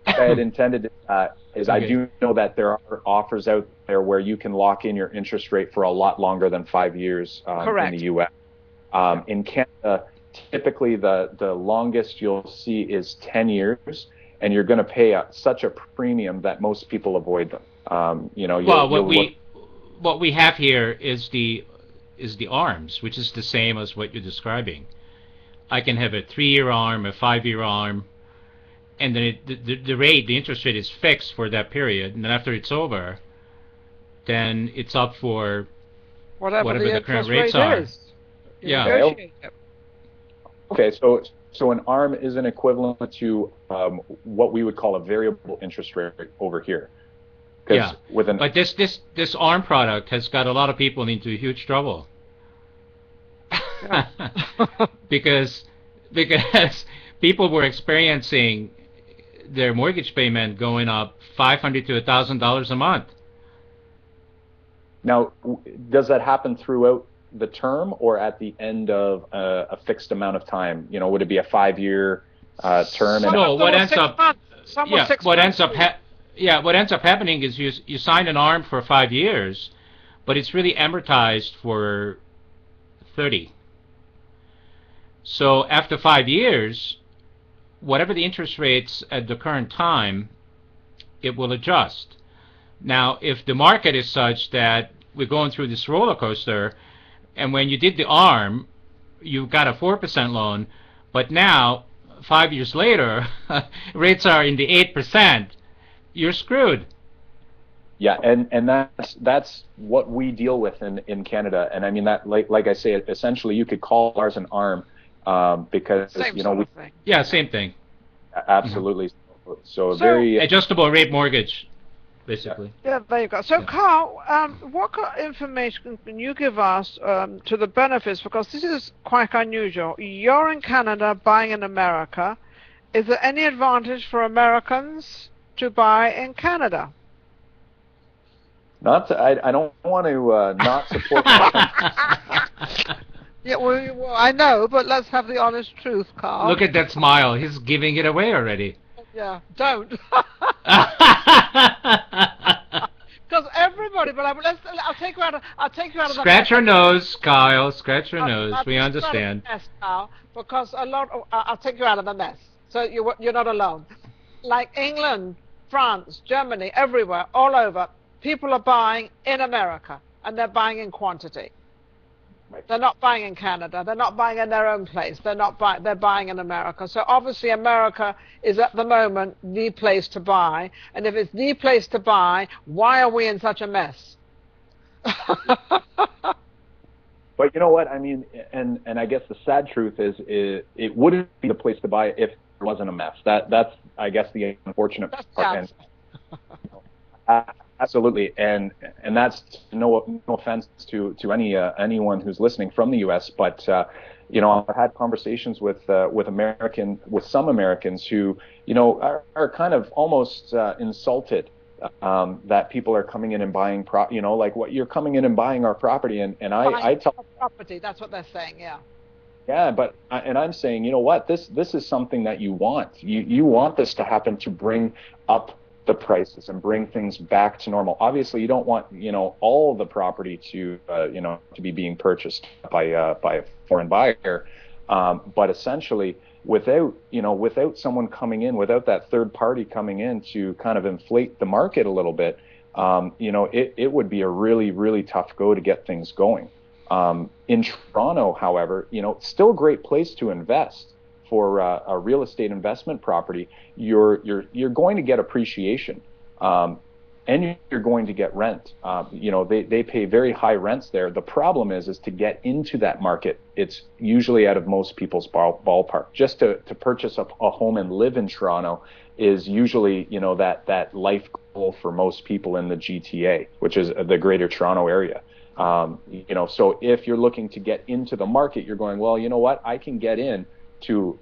Speaker 4: What I had intended is I do know that there are offers out there where you can lock in your interest rate for a lot longer than 5 years in the U.S. In Canada, typically the longest you'll see is 10 years, and you're going to pay such a premium that most people avoid them.
Speaker 3: What we have here is the ARMs, which is the same as what you're describing. I can have a 3-year ARM, a 5-year ARM, and then the interest rate is fixed for that period, and then after it's over, then it's up for whatever the current rates are. Yeah.
Speaker 4: Okay, so an ARM is an equivalent to what we would call a variable interest rate over here.
Speaker 3: Yeah, but this ARM product has got a lot of people into huge trouble. because people were experiencing their mortgage payment going up $500 to $1,000 a month.
Speaker 4: Now, does that happen throughout the term or at the end of a fixed amount of time? Would it be a 5-year term?
Speaker 3: No, what ends up happening is you sign an ARM for 5 years, but it's really amortized for 30. So after 5 years, whatever the interest rates at the current time, it will adjust. Now, if the market is such that we're going through this roller coaster, and when you did the ARM, you got a 4% loan, but now, 5 years later, rates are in the 8%, you're screwed.
Speaker 4: Yeah, and that's what we deal with in Canada. And I mean that, like I say, essentially you could call ours an ARM, because
Speaker 5: Same
Speaker 4: you know
Speaker 5: sort
Speaker 4: we
Speaker 5: of thing.
Speaker 3: Yeah, same thing.
Speaker 4: absolutely. So
Speaker 5: So-
Speaker 4: very
Speaker 3: Adjustable rate mortgage, basically.
Speaker 5: Yeah, there you go. So,
Speaker 3: Yeah.
Speaker 5: Carl, what kind of information can you give us to the benefits? Because this is quite unusual. You're in Canada buying in America. Is there any advantage for Americans to buy in Canada?
Speaker 4: I don't want to not support.
Speaker 5: Yeah, well, I know, but let's have the honest truth, Carl.
Speaker 3: Look at that smile. He's giving it away already.
Speaker 5: Yeah, don't. Because everybody, but I'll take you out of. I'll take you out of
Speaker 3: Scratch
Speaker 5: the.
Speaker 3: your nose, Kyle. Scratch your nose.
Speaker 5: I'll
Speaker 3: We
Speaker 5: take you out of
Speaker 3: understand.
Speaker 5: the mess, Carl, because a lot. I'll take you out of the mess, so you're not alone. Like England, France, Germany, everywhere, all over, people are buying in America, and they're buying in quantity.
Speaker 4: Right.
Speaker 5: They're not buying in Canada. They're not buying in their own place. They're buying in America. So obviously America is at the moment the place to buy. And if it's the place to buy, why are we in such a mess?
Speaker 4: But you know what? I mean, and I guess the sad truth is it wouldn't be the place to buy if it wasn't a mess. That's I guess the unfortunate
Speaker 5: That's
Speaker 4: part.
Speaker 5: sad.
Speaker 4: Absolutely, and that's no offense to anyone who's listening from the U.S., but you know, I've had conversations with some Americans who, you know, are kind of almost insulted that people are coming in and buying you know, like, what, you're coming in and buying our property, and I tell
Speaker 5: property. That's what they're saying. Yeah.
Speaker 4: yeah, but I'm saying, you know what, this is something that you want. You want this to happen to bring up the prices and bring things back to normal. Obviously, you don't want, you know, all the property to you know, to be being purchased by a foreign buyer, but essentially, without someone coming in, without that third party coming in to kind of inflate the market a little bit, you know, it would be a really, really tough go to get things going. In Toronto, however, you know, still a great place to invest. For a real estate investment property, you're going to get appreciation, and you're going to get rent. You know, they pay very high rents there. The problem is to get into that market, it's usually out of most people's ballpark. Just to purchase a home and live in Toronto is usually, you know, that life goal for most people in the GTA, which is the Greater Toronto area. You know, so if you're looking to get into the market, you're going, well, you know what, I can get in to,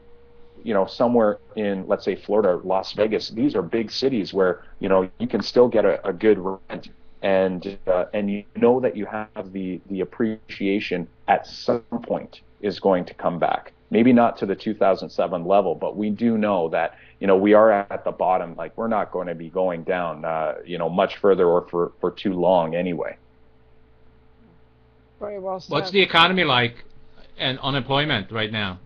Speaker 4: you know, somewhere in, let's say, Florida, Las Vegas. These are big cities where, you know, you can still get a good rent, and you know that you have the appreciation at some point is going to come back. Maybe not to the 2007 level, but we do know that, you know, we are at the bottom. Like, we're not going to be going down, you know, much further or for too long anyway.
Speaker 5: Very well said.
Speaker 3: What's the economy like and unemployment right now?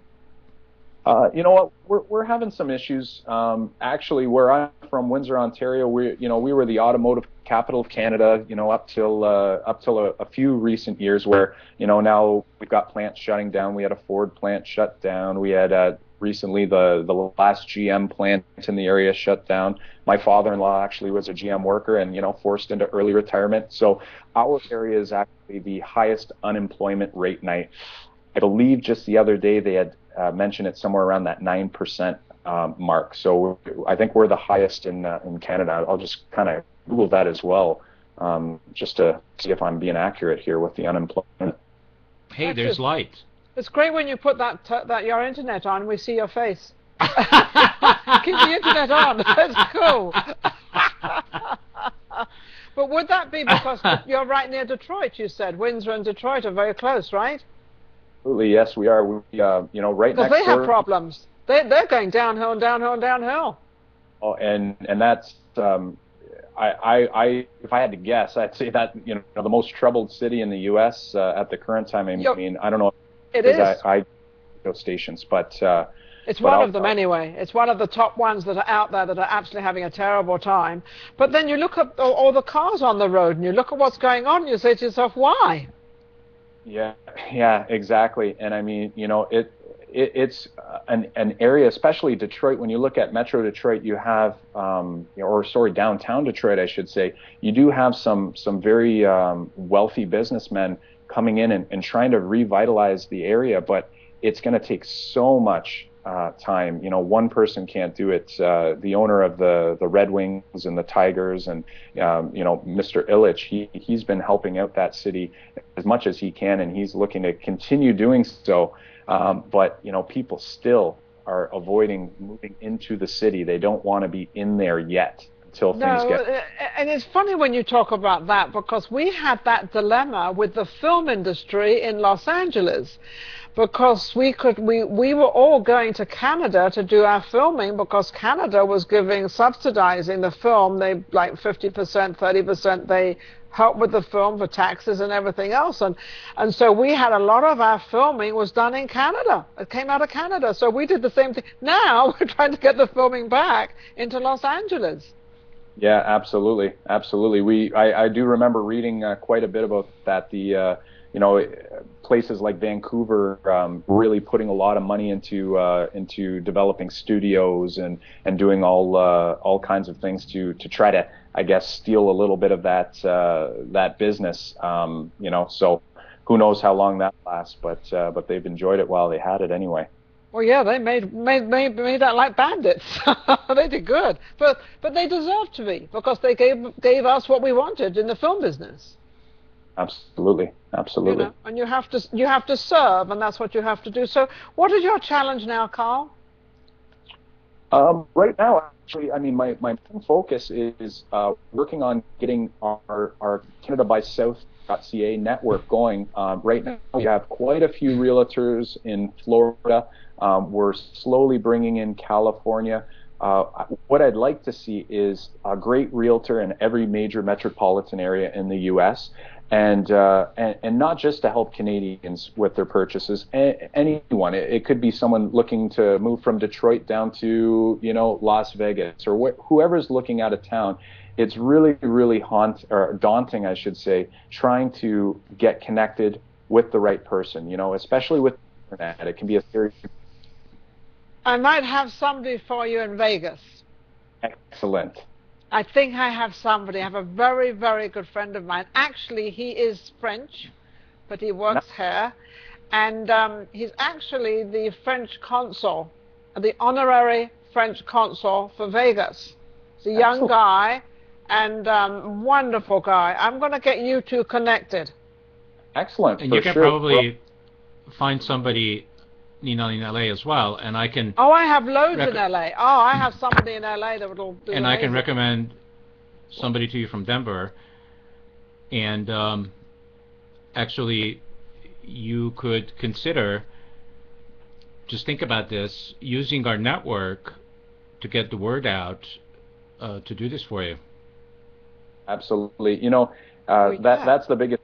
Speaker 4: You know what? We're having some issues. Actually, where I'm from, Windsor, Ontario, we were the automotive capital of Canada. You know, up till a few recent years, where, you know, now we've got plants shutting down. We had a Ford plant shut down. We had recently the last GM plant in the area shut down. My father-in-law actually was a GM worker and, you know, forced into early retirement. So our area is actually the highest unemployment rate. And I believe just the other day they had mentioned it somewhere around that 9% mark. So I think we're the highest in Canada. I'll just kind of Google that as well, just to see if I'm being accurate here with the unemployment.
Speaker 3: Hey, there's light.
Speaker 5: It's great when you put that your internet on. We see your face. Keep the internet on. That's cool. But would that be because you're right near Detroit? You said Windsor and Detroit are very close, right?
Speaker 4: Absolutely, yes, we are. We, you know, right next door.
Speaker 5: Because they have problems. They're going downhill and downhill and downhill.
Speaker 4: Oh, and that's I if I had to guess, I'd say that, you know, the most troubled city in the U.S. At the current time. I mean, I don't know.
Speaker 5: It is.
Speaker 4: I go stations, but
Speaker 5: it's one of them anyway. It's one of the top ones that are out there that are absolutely having a terrible time. But then you look at all the cars on the road and you look at what's going on and you say to yourself, why?
Speaker 4: Yeah, exactly. And I mean, you know, it's an area, especially Detroit. When you look at Metro Detroit, you have, downtown Detroit, I should say, you do have some very wealthy businessmen coming in and trying to revitalize the area, but it's going to take so much time. One person can't do it. The owner of the Red Wings and the Tigers and, Mr. Illich, he's been helping out that city as much as he can, and he's looking to continue doing so. But people still are avoiding moving into the city. They don't want to be in there yet until things get...
Speaker 5: And it's funny when you talk about that, because we had that dilemma with the film industry in Los Angeles, because we were all going to Canada to do our filming, because Canada was subsidizing the film. They like 50%, 30%. They helped with the film for taxes and everything else, and so we had a lot of our filming was done in Canada. It came out of Canada, so we did the same thing. Now we're trying to get the filming back into Los Angeles.
Speaker 4: Yeah, absolutely. I do remember reading quite a bit about that. Places like Vancouver really putting a lot of money into developing studios and doing all kinds of things to try to, I guess, steal a little bit of that business. So who knows how long that lasts, but they've enjoyed it while they had it anyway.
Speaker 5: Well, yeah, they made that like bandits. They did good, but they deserve to be, because they gave us what we wanted in the film business.
Speaker 4: Absolutely.
Speaker 5: And you have to serve, and that's what you have to do. So, what is your challenge now, Carl?
Speaker 4: Right now, actually, my main focus is working on getting our Canada by South.ca network going. Right now, we have quite a few realtors in Florida. We're slowly bringing in California. What I'd like to see is a great realtor in every major metropolitan area in the U.S., and not just to help Canadians with their purchases. Anyone. It could be someone looking to move from Detroit down to Las Vegas, or whoever's looking out of town. It's really, really daunting, I should say, trying to get connected with the right person. Especially with the internet, it can be a serious.
Speaker 5: I might have somebody for you in Vegas.
Speaker 4: Excellent.
Speaker 5: I think I have somebody. I have a very, very good friend of mine. Actually, he is French, but he works here. And he's actually the French consul, the honorary French consul for Vegas. He's a young guy and wonderful guy. I'm going to get you two connected.
Speaker 4: Excellent.
Speaker 3: And you can probably find somebody in LA as well, and I can...
Speaker 5: Oh, I have loads in LA. Oh, I have somebody in LA that will do.
Speaker 3: And I can recommend somebody to you from Denver, and actually you could consider, just think about this, using our network to get the word out, to do this for you.
Speaker 4: Absolutely. That's the biggest.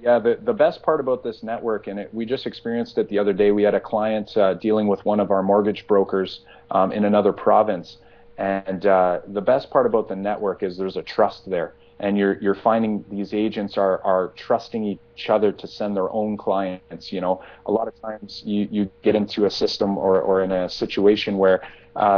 Speaker 4: Yeah, the best part about this network, and we just experienced it the other day. We had a client dealing with one of our mortgage brokers in another province, and the best part about the network is there's a trust there, and you're finding these agents are trusting each other to send their own clients. A lot of times you get into a system or in a situation where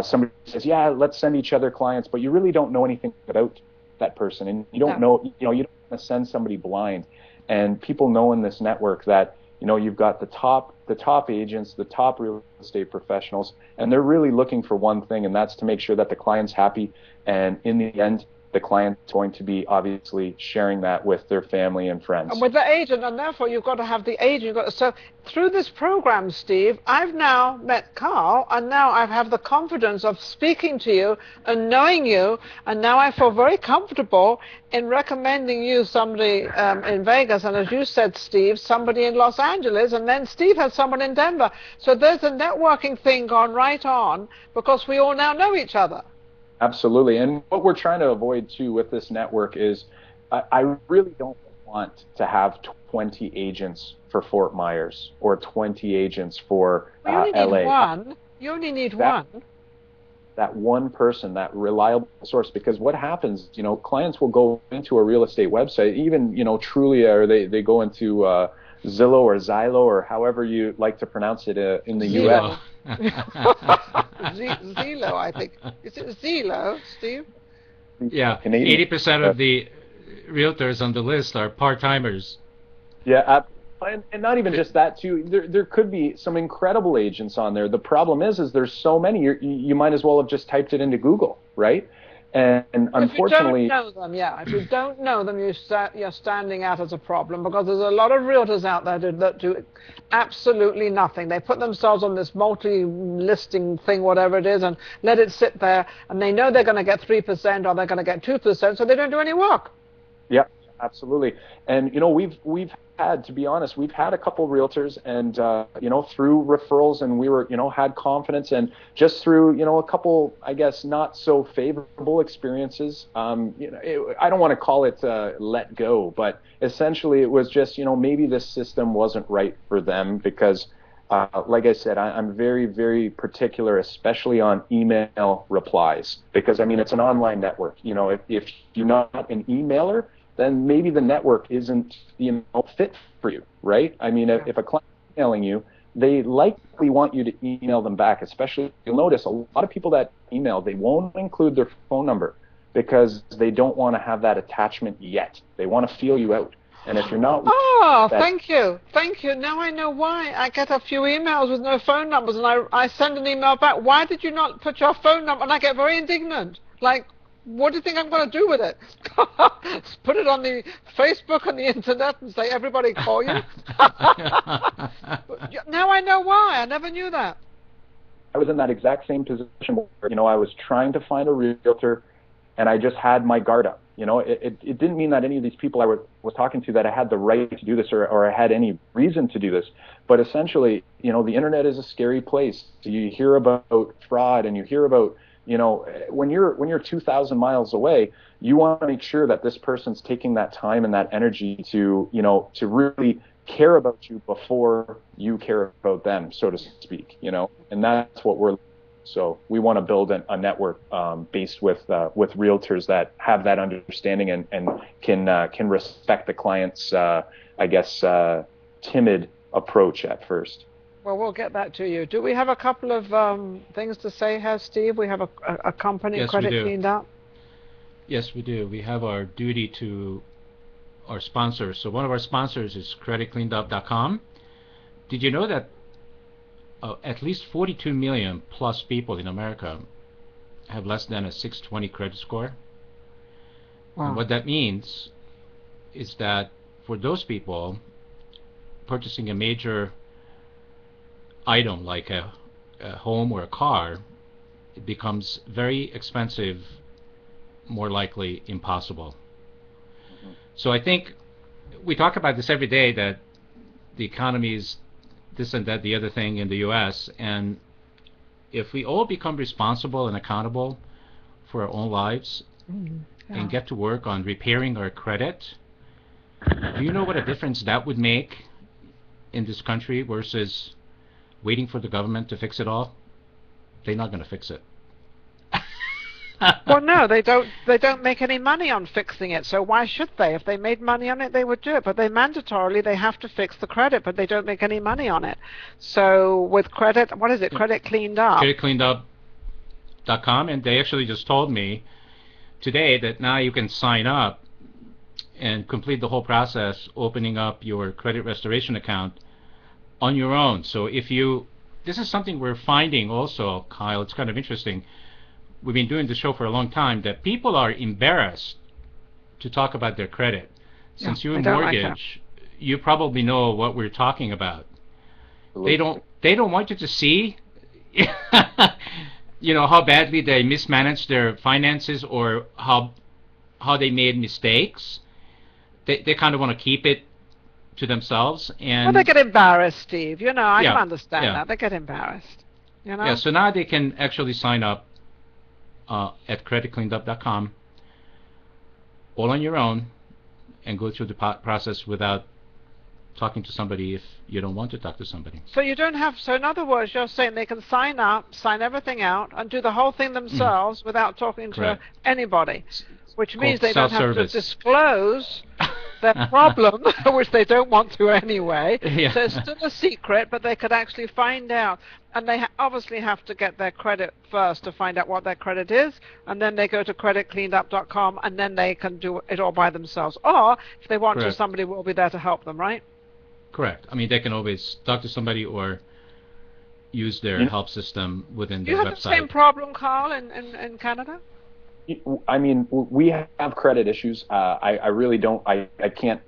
Speaker 4: somebody says, yeah, let's send each other clients, but you really don't know anything about that person, and you don't know, you don't want to send somebody blind. And people know in this network that, you've got the top agents, the top real estate professionals, and they're really looking for one thing, and that's to make sure that the client's happy. And in the end, the client's going to be obviously sharing that with their family and friends.
Speaker 5: And with the agent, and therefore you've got to have the agent. So through this program, Steve, I've now met Carl, and now I have the confidence of speaking to you and knowing you, and now I feel very comfortable in recommending you somebody in Vegas, and as you said, Steve, somebody in Los Angeles, and then Steve has someone in Denver. So there's a networking thing going right on, because we all now know each other.
Speaker 4: Absolutely. And what we're trying to avoid, too, with this network is I really don't want to have 20 agents for Fort Myers or 20 agents for LA.
Speaker 5: You only need one.
Speaker 4: That one person, that reliable source, because what happens, clients will go into a real estate website, even, Trulia, or they go into Zillow or Zillow or however you like to pronounce it in the
Speaker 5: Zillow.
Speaker 4: U.S.
Speaker 5: Zillow, I think. Is it Zillow, Steve?
Speaker 3: Yeah,
Speaker 4: Canadian.
Speaker 3: 80% of the realtors on the list are part-timers.
Speaker 4: Yeah, and not even just that too. There could be some incredible agents on there. The problem is there's so many. You might as well have just typed it into Google, right? And unfortunately,
Speaker 5: if you don't know them, if you don't know them, you're standing out as a problem, because there's a lot of realtors out there that do absolutely nothing. They put themselves on this multi-listing thing, whatever it is, and let it sit there, and they know they're going to get 3% or they're going to get 2%, so they don't do any work.
Speaker 4: Yeah, absolutely. And we've had, to be honest, we've had a couple realtors, and through referrals, and we were had confidence, and just through a couple, I guess, not so favorable experiences. I don't want to call it let go, but essentially it was just maybe this system wasn't right for them, because like I said, I'm very, very particular, especially on email replies, because it's an online network. If you're not an emailer, then maybe the network isn't fit for you, right? If a client is emailing you, they likely want you to email them back. Especially, you'll notice a lot of people that email, they won't include their phone number because they don't want to have that attachment yet. They want to feel you out. And if you're not...
Speaker 5: Oh, thank you. Now I know why. I get a few emails with no phone numbers, and I send an email back. Why did you not put your phone number? And I get very indignant. Like, what do you think I'm going to do with it? Put it on the Facebook and the internet and say, everybody call you? Now I know why. I never knew that.
Speaker 4: I was in that exact same position where, I was trying to find a realtor, and I just had my guard up. It didn't mean that any of these people I was talking to that I had the right to do this or I had any reason to do this. But essentially, the internet is a scary place. So you hear about fraud, and you hear about, when you're 2,000 miles away, you want to make sure that this person's taking that time and that energy to really care about you before you care about them, so to speak, and that's what we're. So we want to build a network based with realtors that have that understanding and can respect the client's, timid approach at first.
Speaker 5: Well, we'll get that to you. Do we have a couple of things to say here, Steve? We have a company,
Speaker 3: yes,
Speaker 5: Credit Cleaned Up?
Speaker 3: Yes, we do. We have our duty to our sponsors. So one of our sponsors is creditcleanedup.com. Did you know that at least 42 million plus people in America have less than a 620 credit score?
Speaker 5: Wow.
Speaker 3: And what that means is that for those people, purchasing a major item like a home or a car, it becomes very expensive, more likely impossible. Mm-hmm. So I think we talk about this every day, that the economy is this and that, the other thing in the U.S., and if we all become responsible and accountable for our own lives and get to work on repairing our credit, do you know what a difference that would make in this country versus waiting for the government to fix it all? They're not going to fix it.
Speaker 5: Well, no, they don't make any money on fixing it, so why should they? If they made money on it, they would do it. But they have to fix the credit, but they don't make any money on it. So with credit, what is it? Credit Cleaned Up.
Speaker 3: CreditCleanedUp.com, and they actually just told me today that now you can sign up and complete the whole process, opening up your credit restoration account on your own. So this is something we're finding also, Kyle, it's kind of interesting. We've been doing the show for a long time, that people are embarrassed to talk about their credit. Since you're in mortgage, you probably know what we're talking about. Absolutely. They don't want you to see how badly they mismanaged their finances or how they made mistakes. They kind of want to keep it to themselves, and
Speaker 5: well, they get embarrassed, Steve. I can understand that. They get embarrassed.
Speaker 3: Yeah, so now they can actually sign up at creditcleanedup.com all on your own and go through the process without talking to somebody if you don't want to talk to somebody.
Speaker 5: So you don't have, so in other words, you're saying they can sign up, sign everything out, and do the whole thing themselves without talking to anybody, which means they don't have to disclose their problem, which they don't want to anyway.
Speaker 3: Yeah.
Speaker 5: So it's still a secret, but they could actually find out. And they obviously have to get their credit first to find out what their credit is, and then they go to creditcleanedup.com, and then they can do it all by themselves. Or if they want to, somebody will be there to help them, right?
Speaker 3: Correct. I mean, they can always talk to somebody or use their help system within the website.
Speaker 5: Do you have the same problem, Carl, in Canada?
Speaker 4: I mean, we have credit issues. I really don't. I can't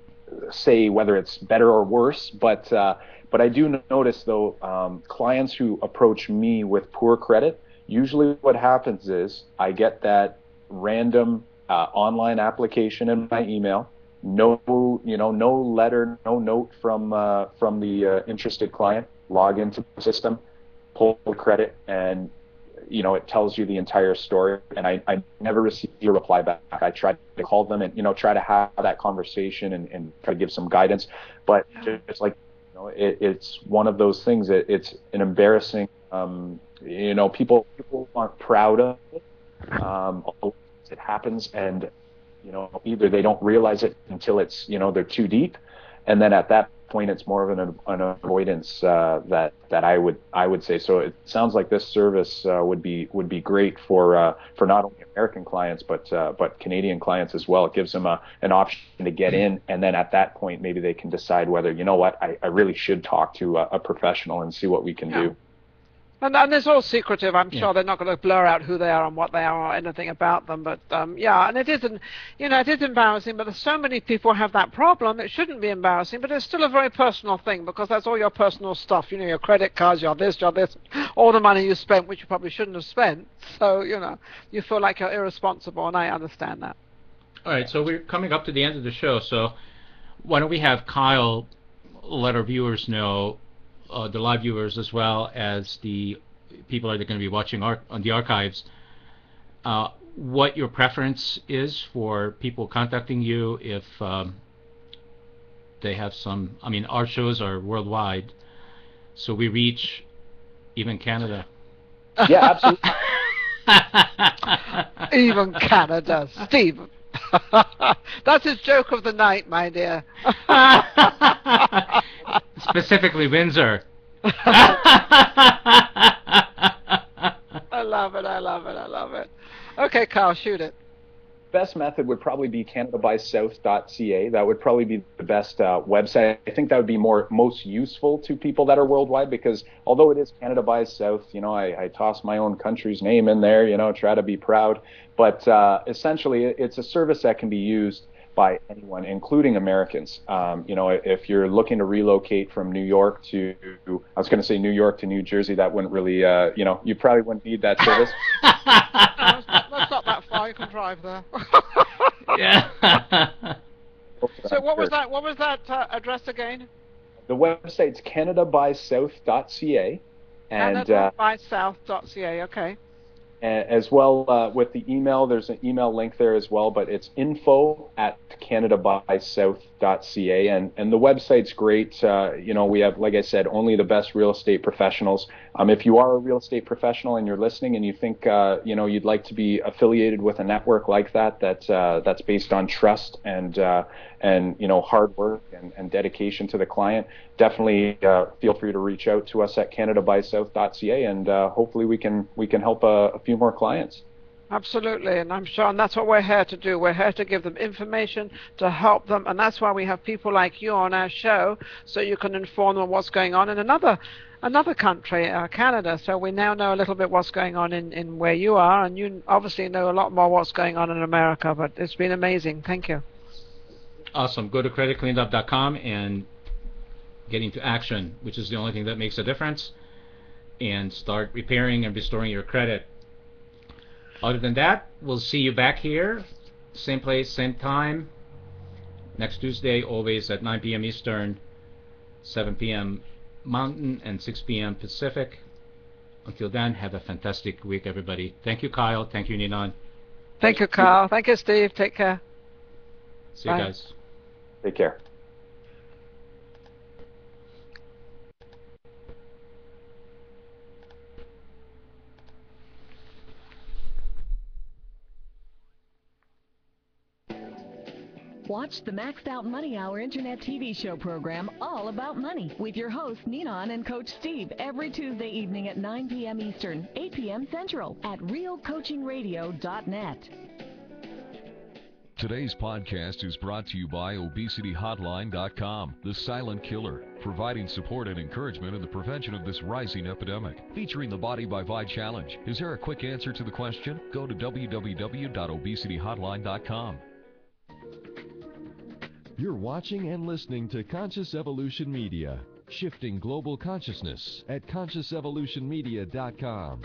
Speaker 4: say whether it's better or worse, but I do notice though, clients who approach me with poor credit, usually what happens is I get that random online application in my email. No letter, no note from the interested client. Log into the system, pull the credit, and it tells you the entire story. And I never receive a reply back. I tried to call them and try to have that conversation and try to give some guidance, but it's like it's one of those things that it's an embarrassing. People aren't proud of it. It happens, and either they don't realize it until it's they're too deep, and then at that point it's more of an avoidance that I would say. So it sounds like this service would be great for not only American clients but Canadian clients as well. It gives them an option to get in, and then at that point maybe they can decide whether I really should talk to a professional and see what we can do.
Speaker 5: And it's all secretive. I'm sure they're not going to blur out who they are and what they are or anything about them. But and it isn't, it is embarrassing. But there's so many people have that problem. It shouldn't be embarrassing, but it's still a very personal thing because that's all your personal stuff. Your credit cards, your this, all the money you spent, which you probably shouldn't have spent. So you feel like you're irresponsible, and I understand that.
Speaker 3: All right, so we're coming up to the end of the show. So why don't we have Kyle let our viewers know, the live viewers as well as the people that are going to be watching on the archives, what your preference is for people contacting you if they have some. I mean, our shows are worldwide, so we reach even Canada.
Speaker 4: Yeah, absolutely.
Speaker 5: Even Canada, Steve. That's his joke of the night, my dear.
Speaker 3: Specifically Windsor.
Speaker 5: I love it. Okay, Carl, shoot it.
Speaker 4: Best method would probably be CanadaBuySouth.ca. That would probably be the best website. I think that would be most useful to people that are worldwide, because although it is Canada Buys South, I toss my own country's name in there, try to be proud. But essentially, it's a service that can be used by anyone, including Americans. If you're looking to relocate from New York to, I was going to say New York to New Jersey, that wouldn't really, you probably wouldn't need that service.
Speaker 5: That's not that far. You can drive there.
Speaker 3: Yeah.
Speaker 5: So what was that address again?
Speaker 4: The website's CanadaBuySouth.ca.
Speaker 5: CanadaBuySouth.ca. Okay.
Speaker 4: As well, with the email, there's an email link there as well, but it's info@CanadaBuySouth.ca, and the website's great. We have, like I said, only the best real estate professionals. If you are a real estate professional and you're listening and you think you'd like to be affiliated with a network like that's based on trust and hard work and dedication to the client, definitely feel free to reach out to us at CanadaBuySouth.ca, and hopefully we can help a few more clients.
Speaker 5: Absolutely, and I'm sure, and that's what we're here to do. We're here to give them information, to help them, and that's why we have people like you on our show, so you can inform them what's going on in another country, Canada. So we now know a little bit what's going on in where you are, and you obviously know a lot more what's going on in America, but it's been amazing. Thank you.
Speaker 3: Awesome. Go to creditcleanedup.com and get into action, which is the only thing that makes a difference, and start repairing and restoring your credit. Other than that, we'll see you back here, same place, same time, next Tuesday, always at 9 p.m. Eastern, 7 p.m. Mountain, and 6 p.m. Pacific. Until then, have a fantastic week, everybody. Thank you, Kyle. Thank you, Ninon.
Speaker 5: Thank you, Carl. Thank you, Steve. Take care.
Speaker 3: See you guys.
Speaker 4: Take care.
Speaker 6: Watch the Maxed Out Money Hour Internet TV show program All About Money with your hosts Ninon and Coach Steve every Tuesday evening at 9 p.m. Eastern, 8 p.m. Central at realcoachingradio.net.
Speaker 1: Today's podcast is brought to you by ObesityHotline.com, the silent killer, providing support and encouragement in the prevention of this rising epidemic. Featuring the Body by Vi Challenge. Is there a quick answer to the question? Go to www.obesityhotline.com. You're watching and listening to Conscious Evolution Media, shifting global consciousness at ConsciousEvolutionMedia.com.